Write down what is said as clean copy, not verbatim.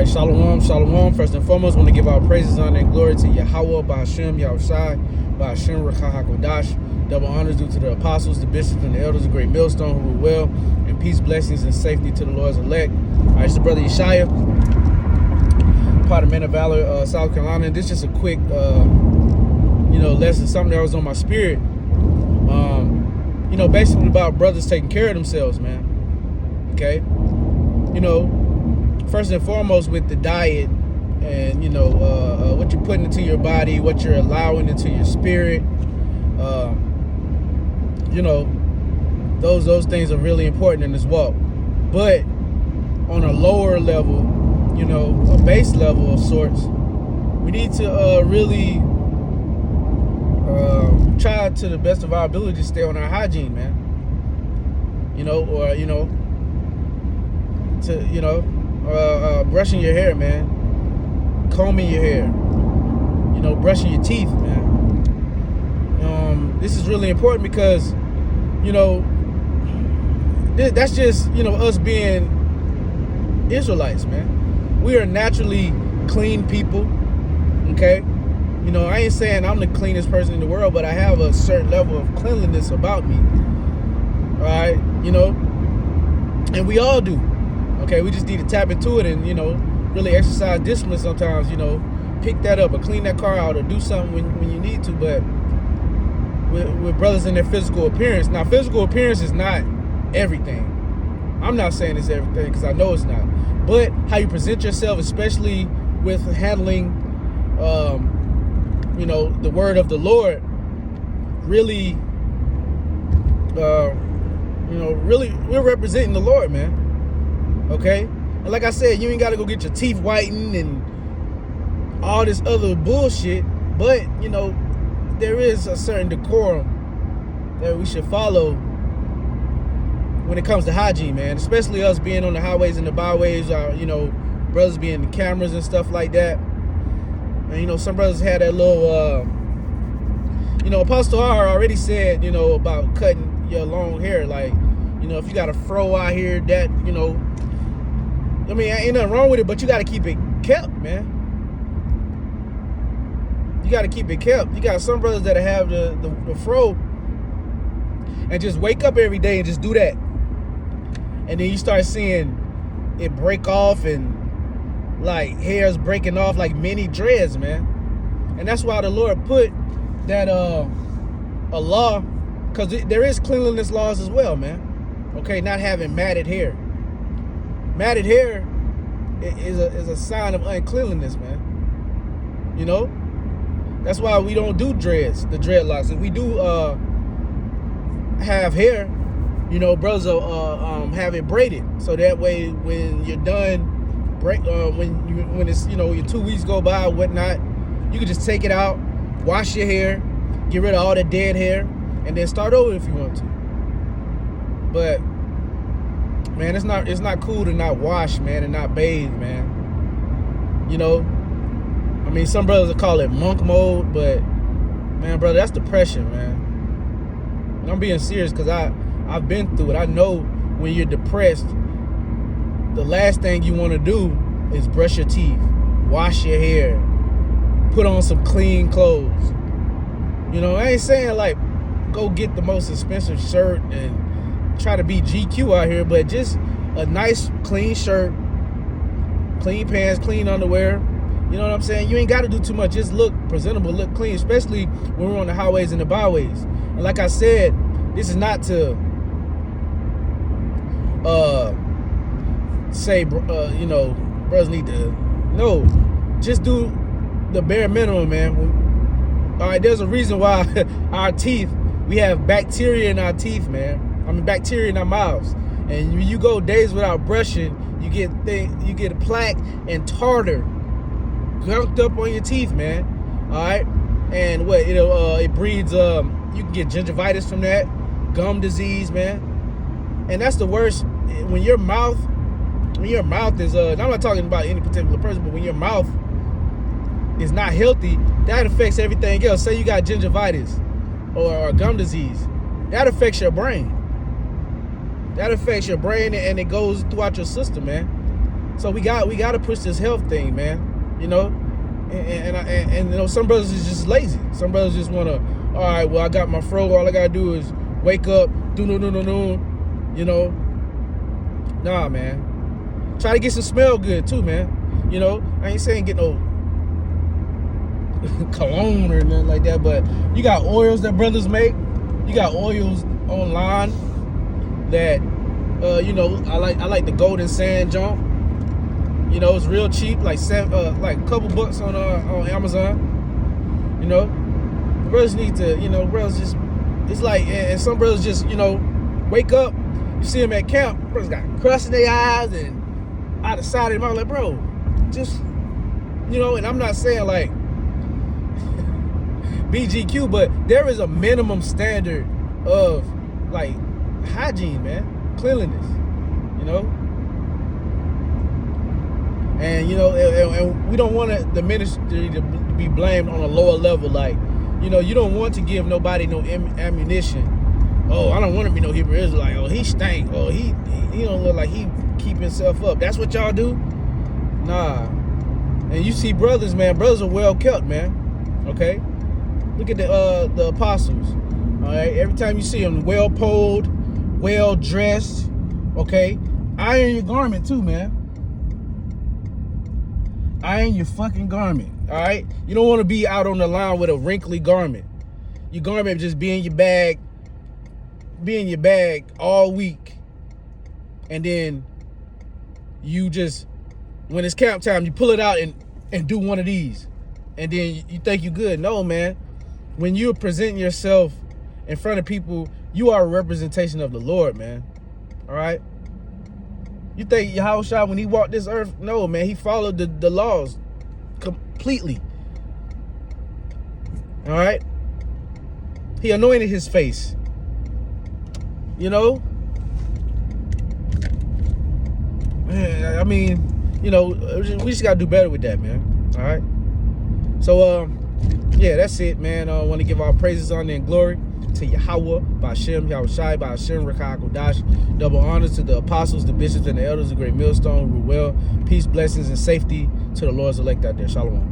right, shalom, shalom. First and foremost, want to give our praises, honor, and glory to Yahweh, Ba'Hashem, Yahushai, Ba'Hashem, Rekha HaKodash. Double honors due to the apostles, the bishops, and the elders of Great Millstone who rule well, and peace, blessings, and safety to the Lord's elect. All right, it's the brother Yeshaya, part of Men of Valor, South Carolina. And this is just a quick, lesson, something that was on my spirit. Basically about brothers taking care of themselves, man. Okay? First and foremost with the diet and, what you're putting into your body, what you're allowing into your spirit, those things are really important in this walk. But on a lower level, a base level of sorts, we need to really try to the best of our ability to stay on our hygiene, man. Brushing your hair, man, combing your hair, brushing your teeth, man. This is really important because, that's just, us being Israelites, man. We are naturally clean people, okay? I ain't saying I'm the cleanest person in the world, but I have a certain level of cleanliness about me, all right? And we all do. Okay, we just need to tap into it and, really exercise discipline sometimes, pick that up or clean that car out or do something when you need to. But with brothers in their physical appearance. Now, physical appearance is not everything. I'm not saying it's everything because I know it's not. But how you present yourself, especially with handling, the word of the Lord, really, really, we're representing the Lord, man. Okay? And like I said, you ain't got to go get your teeth whitened and all this other bullshit. But, there is a certain decorum that we should follow when it comes to hygiene, man. Especially us being on the highways and the byways, brothers being the cameras and stuff like that. And, some brothers had that little, Apostle R already said, about cutting your long hair. Like, if you got a fro out here that, ain't nothing wrong with it, but you got to keep it kept, man. You got to keep it kept. You got some brothers that have the fro and just wake up every day and just do that. And then you start seeing it break off and like hairs breaking off like mini dreads, man. And that's why the Lord put that a law, because there is cleanliness laws as well, man. Okay, not having matted hair. Matted hair is a sign of uncleanliness, man. That's why we don't do dreads, the dreadlocks. If we do have hair, brothers will have it braided, so that way when you're done, when it's your 2 weeks go by or whatnot, you can just take it out, wash your hair, get rid of all the dead hair, and then start over if you want to. But man, it's not cool to not wash, man, and not bathe, man. Some brothers will call it monk mode, but man, brother, that's depression, man. And I'm being serious because I've been through it. I know when you're depressed, the last thing you want to do is brush your teeth, wash your hair, put on some clean clothes. I ain't saying like go get the most expensive shirt and try to be GQ out here, but just a nice clean shirt, clean pants, clean underwear. You know what I'm saying? You ain't got to do too much. Just look presentable, look clean, especially when we're on the highways and the byways. And like I said, this is not to say, brothers need to. No, just do the bare minimum, man. All right, there's a reason why our teeth, we have bacteria in our teeth, man. Bacteria in our mouths. And when you go days without brushing, you get a plaque and tartar gunked up on your teeth, man. All right, and it breeds. You can get gingivitis from that, gum disease, man. And that's the worst. When your mouth is. I'm not talking about any particular person, but when your mouth is not healthy, that affects everything else. Say you got gingivitis or gum disease, that affects your brain. That affects your brain and it goes throughout your system, man. So we got to push this health thing, man. You know, and you know, some brothers is just lazy. Some brothers just want to, all right, well, I got my fro. All I got to do is wake up, do no. You know, nah, man. Try to get some smell good too, man. You know, I ain't saying get no cologne or nothing like that, but you got oils that brothers make. You got oils online that, you know, I like the golden sand jump. You know, it's real cheap, like a couple bucks on Amazon. You know, brothers need to, you know, brothers just, it's like, and some brothers just, you know, wake up, you see them at camp, brothers got crust in their eyes and out the side of their mouth, like, bro, just, you know, and I'm not saying like BGQ, but there is a minimum standard of like hygiene, man, cleanliness, you know. And, you know, and we don't want the ministry to be blamed on a lower level. Like, you know, you don't want to give nobody no ammunition. Oh, I don't want to be no Hebrew Israelite. Oh, he stank. Oh, he don't look like he keep himself up. That's what y'all do? Nah. And you see brothers, man. Brothers are well kept, man. Okay? Look at the apostles. All right? Every time you see them, well polled, well dressed. Okay? Iron your garment too, man. Iron your fucking garment, all right? You don't want to be out on the line with a wrinkly garment. Your garment just be in your bag all week. And then you just, when it's camp time, you pull it out and do one of these. And then you think you're good. No, man. When you're presenting yourself in front of people, you are a representation of the Lord, man. All right? You think Yahushua, when he walked this earth, no, man, he followed the laws completely. All right? He anointed his face. You know? Man, I mean, you know, we just got to do better with that, man. All right? So, yeah, that's it, man. I want to give all praises, honor, and glory to Yahweh, Ba'Shem, Yahushai, Ba'Shem, Rekah, Kodash. Double honors to the apostles, the bishops, and the elders of Great Millstone. Ruel. Peace, blessings, and safety to the Lord's elect out there. Shalom.